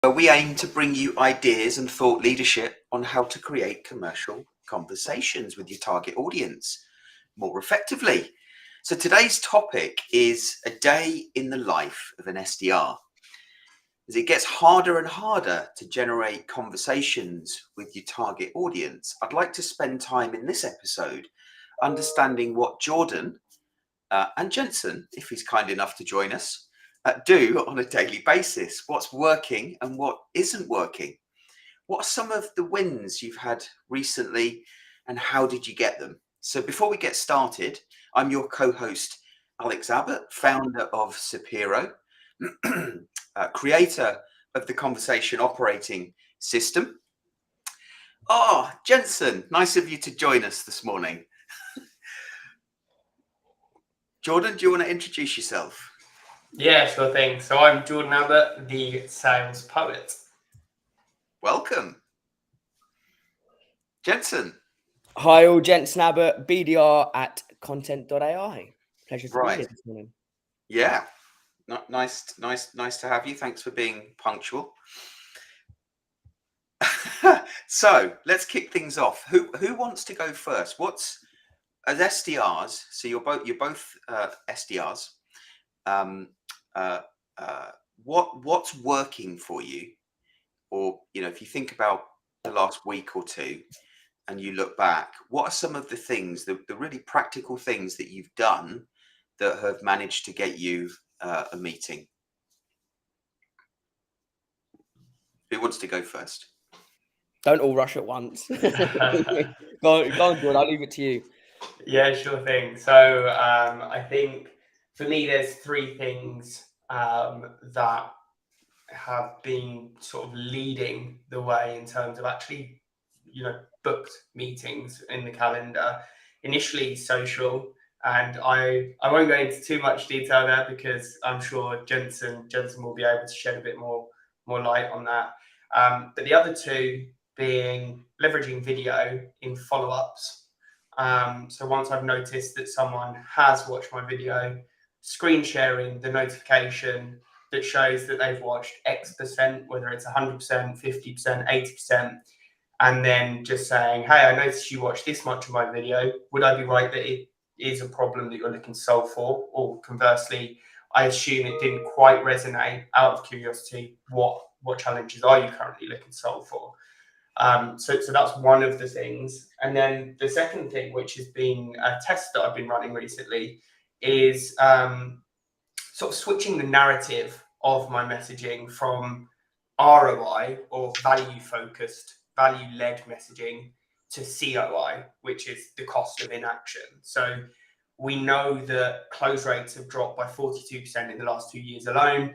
where we aim to bring you ideas and thought leadership on how to create commercial conversations with your target audience more effectively. So today's topic is a day in the life of an SDR. As it gets harder and harder to generate conversations with your target audience, I'd like to spend time in this episode understanding what Jordan and Jensen, if he's kind enough to join us, do on a daily basis. What's working and what isn't working? What are some of the wins you've had recently and how did you get them? So before we get started, I'm your co-host, Alex Abbott, founder of Sapiro, creator of the Conversation Operating System. Oh, Jensen, nice of you to join us this morning. Jordan, do you want to introduce yourself? Yeah, sure thing. So I'm Jordan Abbott, the sales poet. Welcome. Jensen. Hi all, Jensen Abbott, BDR at content.ai. Pleasure to be Right. here this morning. Yeah. Nice to have you. Thanks for being punctual. So let's kick things off. Who wants to go first? What's as SDRs? So you're both SDRs. What's working for you? Or if you think about the last week or two, and you look back, what are some of the things, the really practical things that you've done that have managed to get you a meeting? Who wants to go first? Don't all rush at once. Go on, Jordan, I'll leave it to you. Yeah, sure thing. So I think for me, there's three things that have been sort of leading the way in terms of actually, booked meetings in the calendar. Initially social, and I won't go into too much detail there because I'm sure Jensen will be able to shed a bit more light on that. But the other two being leveraging video in follow-ups. So once I've noticed that someone has watched my video, screen sharing the notification that shows that they've watched X percent, whether it's 100%, 50%, 80%, and then just saying, hey, I noticed you watched this much of my video. Would I be right that it is a problem that you're looking to solve for? Or conversely, I assume it didn't quite resonate. Out of curiosity, what challenges are you currently looking to solve for? So that's one of the things. And then the second thing, which has been a test that I've been running recently, is sort of switching the narrative of my messaging from ROI or value-focused, value-led messaging to COI, which is the cost of inaction. So we know that close rates have dropped by 42% in the last 2 years alone.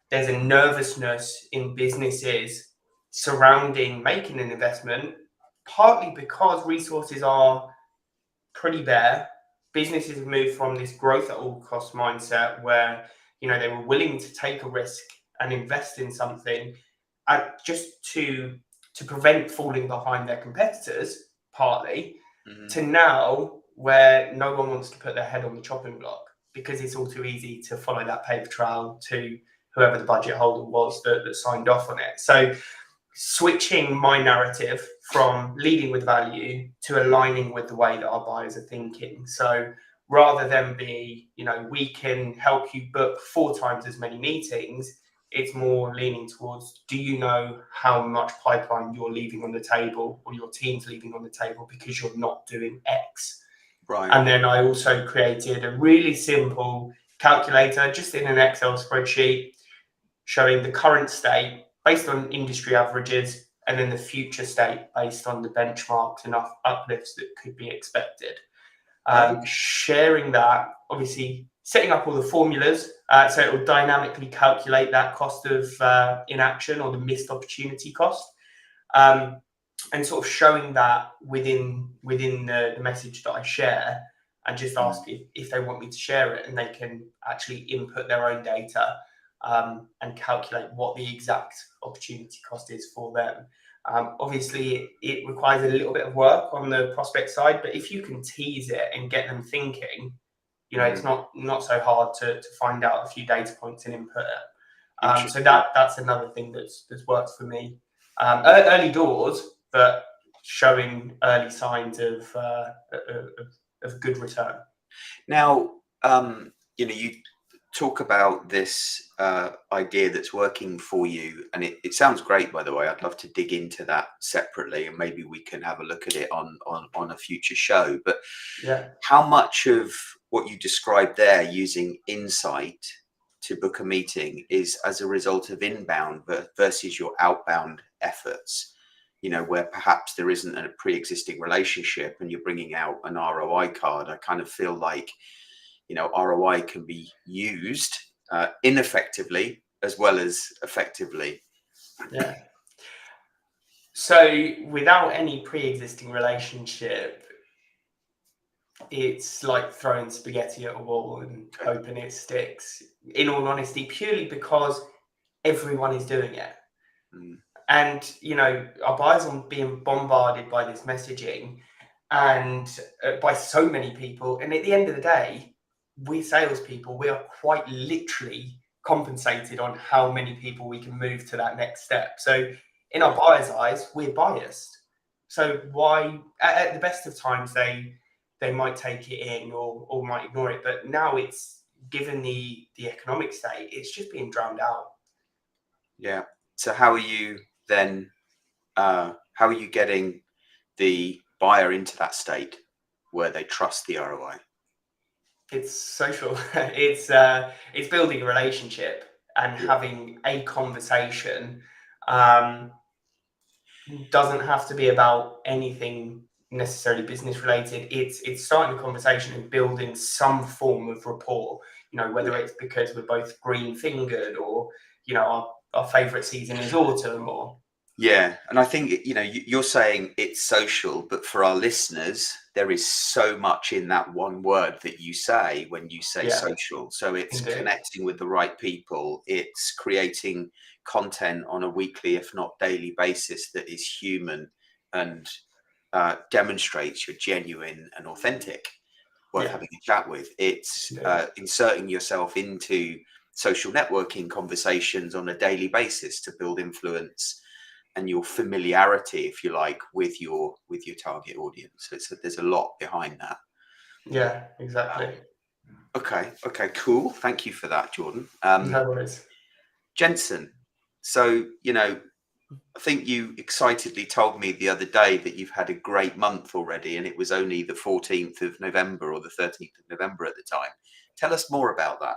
There's a nervousness in businesses surrounding making an investment, partly because resources are pretty bare. Businesses have moved from this growth at all cost mindset where they were willing to take a risk and invest in something just to prevent falling behind their competitors, partly, to now where no one wants to put their head on the chopping block because it's all too easy to follow that paper trail to whoever the budget holder was that signed off on it. So switching my narrative from leading with value to aligning with the way that our buyers are thinking. So rather than be, we can help you book 4 times as many meetings, it's more leaning towards, do you know how much pipeline you're leaving on the table or your team's leaving on the table because you're not doing X? Right. And then I also created a really simple calculator just in an Excel spreadsheet showing the current state based on industry averages and then the future state based on the benchmarks and uplifts that could be expected. Sharing that, obviously setting up all the formulas so it will dynamically calculate that cost of inaction or the missed opportunity cost, and sort of showing that within the message that I share, and just ask if they want me to share it, and they can actually input their own data and calculate what the exact opportunity cost is for them. Obviously, it requires a little bit of work on the prospect side, but if you can tease it and get them thinking, it's not so hard to find out a few data points and input it. So that's another thing that's worked for me. Early doors, but showing early signs of good return. Now, you talk about this idea that's working for you, and it sounds great, by the way. I'd love to dig into that separately, and maybe we can have a look at it on a future show. But yeah, how much of what you described there, using insight to book a meeting, is as a result of inbound versus your outbound efforts? Where perhaps there isn't a pre-existing relationship and you're bringing out an ROI card. I kind of feel like, ROI can be used ineffectively as well as effectively. Yeah. So without any pre-existing relationship, it's like throwing spaghetti at a wall and hoping it sticks. In all honesty, purely because everyone is doing it. And, our buyers are being bombarded by this messaging and by so many people. And at the end of the day, we salespeople, we are quite literally compensated on how many people we can move to that next step. So in our buyers' eyes, we're biased. So why, at the best of times, they might take it in or might ignore it. But now it's, given the economic state, it's just being drowned out. Yeah. So how are you then, how are you getting the buyer into that state where they trust the ROI? It's social. It's building a relationship and having a conversation. Doesn't have to be about anything necessarily business related. It's starting a conversation and building some form of rapport. Whether it's because we're both green fingered, or our favorite season is autumn, or yeah. And I think you're saying it's social, but for our listeners, there is so much in that one word that you say when you say social. So it's connecting with the right people. It's creating content on a weekly, if not daily basis that is human and demonstrates you're genuine and authentic, worth having a chat with. It's inserting yourself into social networking conversations on a daily basis to build influence and your familiarity, if you like, with your target audience. So there's a lot behind that. Yeah, exactly. Okay, cool. Thank you for that, Jordan. No worries. Jensen, so I think you excitedly told me the other day that you've had a great month already, and it was only the 14th of November or the 13th of November at the time. Tell us more about that.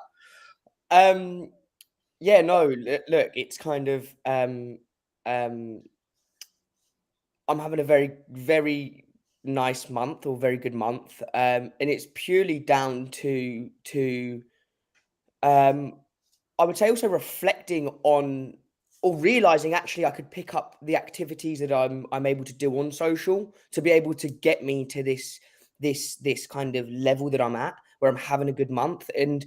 Yeah, no, look, it's kind of I'm having a very, very nice month, or very good month, and it's purely down to I would say also reflecting on, or realizing actually I could pick up the activities that I'm able to do on social to be able to get me to this kind of level that I'm at, where I'm having a good month. And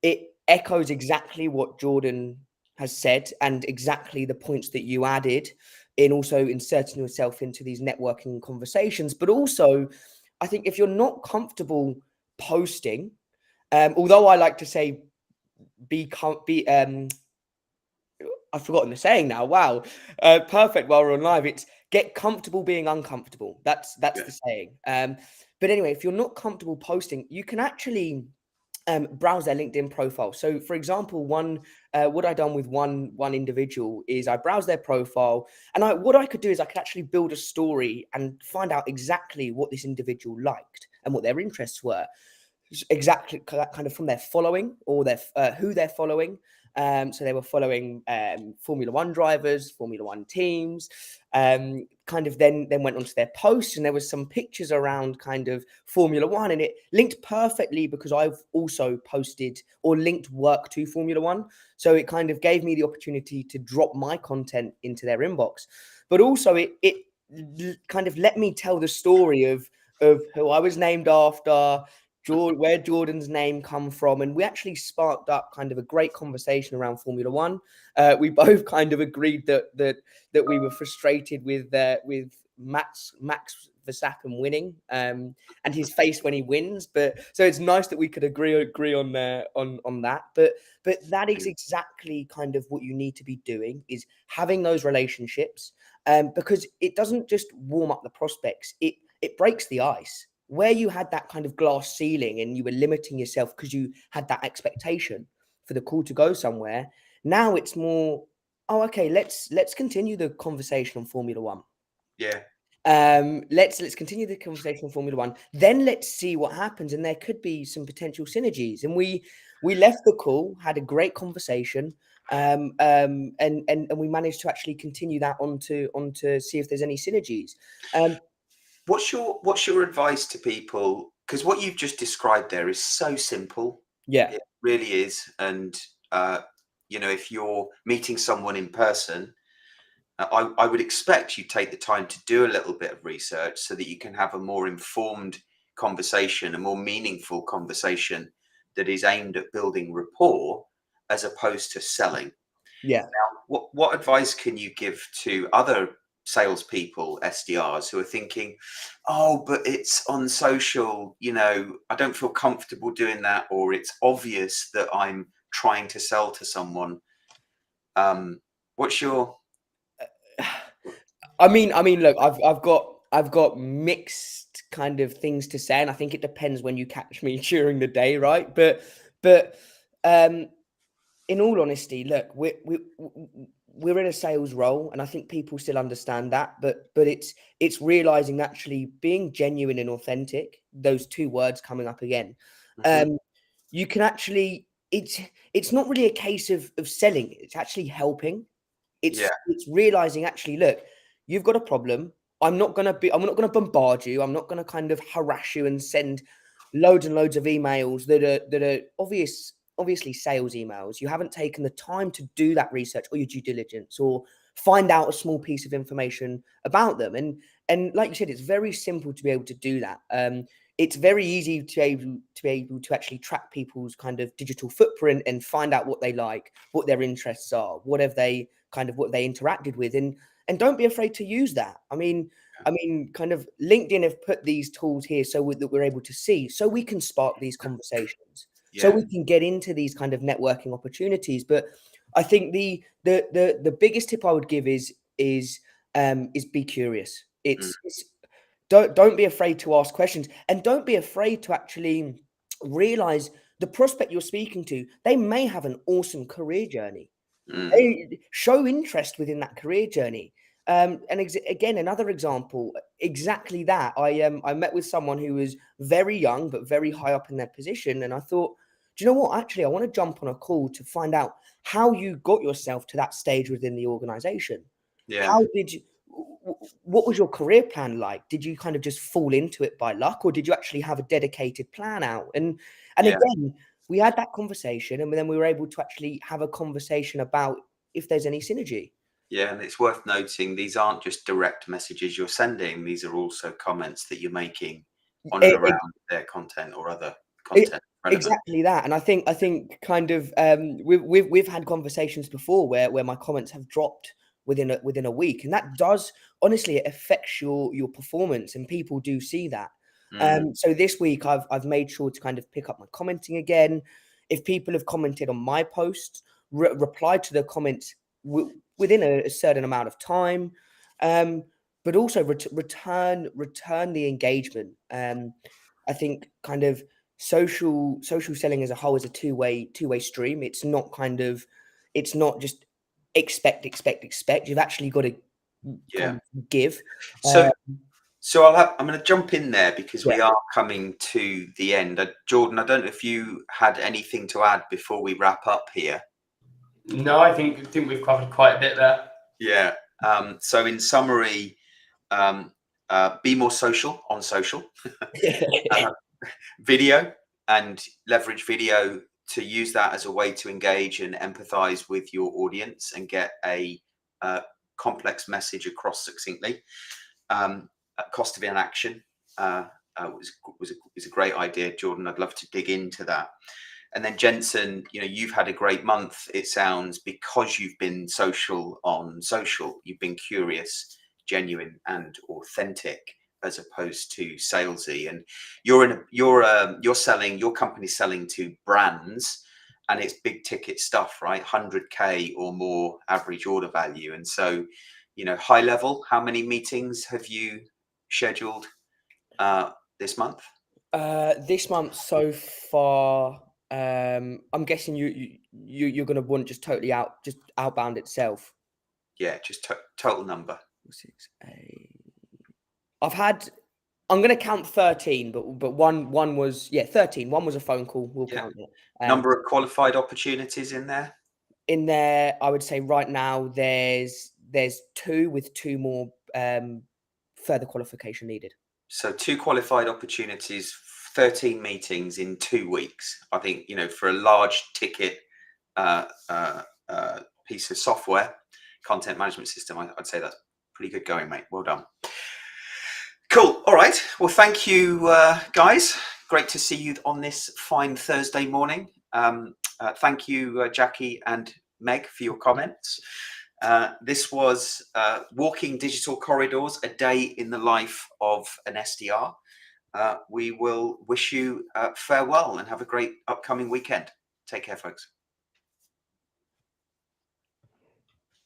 it echoes exactly what Jordan has said and exactly the points that you added in also inserting yourself into these networking conversations. But also, I think if you're not comfortable posting, although I like to say I've forgotten the saying now. Wow. Perfect. While we're on live, it's get comfortable being uncomfortable. That's the saying. But anyway, if you're not comfortable posting, you can actually browse their LinkedIn profile. So for example, what I done with one individual is I browsed their profile, and what I could do is I could actually build a story and find out exactly what this individual liked and what their interests were. Exactly kind of from their following, or their who they're following. So they were following Formula One drivers, Formula One teams, kind of then went onto their posts, and there was some pictures around kind of Formula One, and it linked perfectly because I've also posted or linked work to Formula One. So it kind of gave me the opportunity to drop my content into their inbox. But also it kind of let me tell the story of who I was named after, where Jordan's name come from, and we actually sparked up kind of a great conversation around Formula One. We both kind of agreed that we were frustrated with Max Verstappen winning, and his face when he wins. But so it's nice that we could agree on that. But that is exactly kind of what you need to be doing, is having those relationships, because it doesn't just warm up the prospects, it breaks the ice. Where you had that kind of glass ceiling and you were limiting yourself because you had that expectation for the call to go somewhere, now it's more, oh, okay, let's continue the conversation on Formula One. Yeah. Let's continue the conversation on Formula One. Then let's see what happens, and there could be some potential synergies. And we left the call, had a great conversation, and we managed to actually continue that on to see if there's any synergies. What's your advice to people? Because what you've just described there is so simple. Yeah. It really is. And if you're meeting someone in person, I would expect you take the time to do a little bit of research so that you can have a more informed conversation, a more meaningful conversation that is aimed at building rapport as opposed to selling. Yeah. Now, what advice can you give to other salespeople, SDRs, who are thinking, oh, but it's on social, I don't feel comfortable doing that, or it's obvious that I'm trying to sell to someone? What's your... I mean, look, I've got mixed kind of things to say, and I think it depends when you catch me during the day, right? But in all honesty, look, we're in a sales role, and I think people still understand that. But it's realizing actually being genuine and authentic. Those two words coming up again. You can actually, it's not really a case of selling. It's actually helping. It's realizing actually, look, you've got a problem. I'm not going to bombard you. I'm not going to kind of harass you and send loads and loads of emails that are obviously sales emails. You haven't taken the time to do that research or your due diligence or find out a small piece of information about them. And like you said, it's very simple to be able to do that. It's very easy to be able to actually track people's kind of digital footprint and find out what they like, what their interests are, what they interacted with, and don't be afraid to use that. I mean, kind of LinkedIn have put these tools here that we're able to see, so we can spark these conversations, so we can get into these kind of networking opportunities. But I think the biggest tip I would give is be curious. It's don't be afraid to ask questions, and don't be afraid to actually realize the prospect you're speaking to, they may have an awesome career journey. They show interest within that career journey. Again, another example, exactly that. I met with someone who was very young but very high up in their position, and I thought, do you know what? Actually, I want to jump on a call to find out how you got yourself to that stage within the organization. How did you? What was your career plan like? Did you kind of just fall into it by luck, or did you actually have a dedicated plan out? And again, we had that conversation, and then we were able to actually have a conversation about if there's any synergy. Yeah, and it's worth noting, these aren't just direct messages you're sending. These are also comments that you're making on and around their content or other content. Exactly that. And I think kind of we've had conversations before where my comments have dropped within a week, and that does, honestly, it affects your performance, and people do see that. So this week I've made sure to kind of pick up my commenting again. If people have commented on my posts, reply to the comments within a certain amount of time, but also return the engagement. I think kind of social selling as a whole is a two-way stream. It's not just expect. You've actually got to give. So I'm going to jump in there because we are coming to the end. Jordan, I don't know if you had anything to add before we wrap up here. No, I think we've covered quite a bit there. Yeah. So in summary, be more social on social. Video, and leverage video to use that as a way to engage and empathize with your audience and get a complex message across succinctly. Cost of inaction is a great idea, Jordan. I'd love to dig into that. And then Jensen, you've had a great month, it sounds, because you've been social on social. You've been curious, genuine, and authentic as opposed to salesy. And you're selling, your company's selling to brands, and it's big ticket stuff, right? 100K or more average order value. And so, you know, high level, how many meetings have you scheduled this month? This month so far, I'm guessing you're going to want just totally outbound itself. Yeah, just total number. 6, 8. I'm going to count 13, but one was 13. One was a phone call. We'll count it. Number of qualified opportunities in there. In there, I would say right now there's 2 with 2 more further qualification needed. So 2 qualified opportunities, 13 meetings in 2 weeks. I think, you know, for a large ticket piece of software, content management system, I'd say that's pretty good going, mate. Well done. Cool. All right. Well, thank you, guys. Great to see you on this fine Thursday morning. Thank you, Jackie and Meg, for your comments. This was Walking Digital Corridors, a day in the life of an SDR. We will wish you farewell and have a great upcoming weekend. Take care, folks.